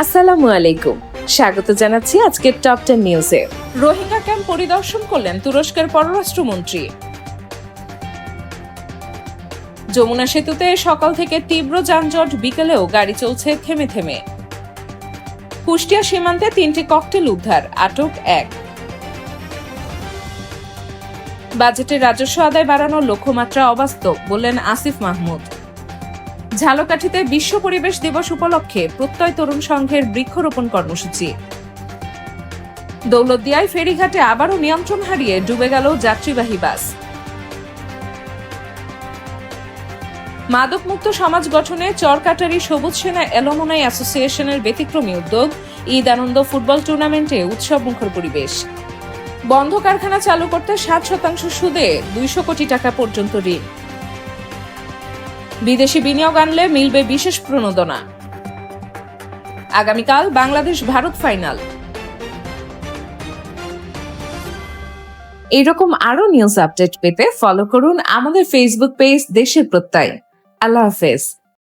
আসসালামু আলাইকুম, স্বাগত জানাচ্ছি আজকের টপ 10 নিউজে। রোহিঙ্গা ক্যাম্প পরিদর্শন করলেন তুরস্কের পররাষ্ট্রমন্ত্রী। যমুনা সেতুতে সকাল থেকে তীব্র যানজট, বিকেলেও গাড়ি চলছে থেমে থেমে। কুষ্টিয়া সীমান্তে 3টি ককটেল উদ্ধার, আটক 1। বাজেটে রাজস্ব আদায় বাড়ানোর লক্ষ্যমাত্রা অবাস্তব, বললেন আসিফ মাহমুদ। ঝালকাঠিতে বিশ্ব পরিবেশ দিবস উপলক্ষে প্রত্যয় তরুণ সংঘের বৃক্ষরোপণ কর্মসূচি। দৌলতদিয়ায় ফেরিঘাটে আবারও নিয়ন্ত্রণ হারিয়ে ডুবে গেল যাত্রীবাহী বাস। মাদকমুক্ত সমাজ গঠনে চরকাটারি সবুজ সেনা অ্যালুমনাই অ্যাসোসিয়েশনের ব্যতিক্রমী উদ্যোগ। ঈদ আনন্দ ফুটবল টুর্নামেন্টে উৎসবমুখর পরিবেশ। বন্ধ কারখানা চালু করতে 60% সুদে 200 কোটি টাকা পর্যন্ত ঋণ। বিদেশি বিনিয়োগ আনলে মিলবে বিশেষ প্রণোদনা। আগামীকাল বাংলাদেশ ভারত ফাইনাল। এরকম আরো নিউজ আপডেট পেতে ফলো করুন আমাদের ফেসবুক পেজ দেশের প্রত্যয়। আল্লাহ হাফেজ।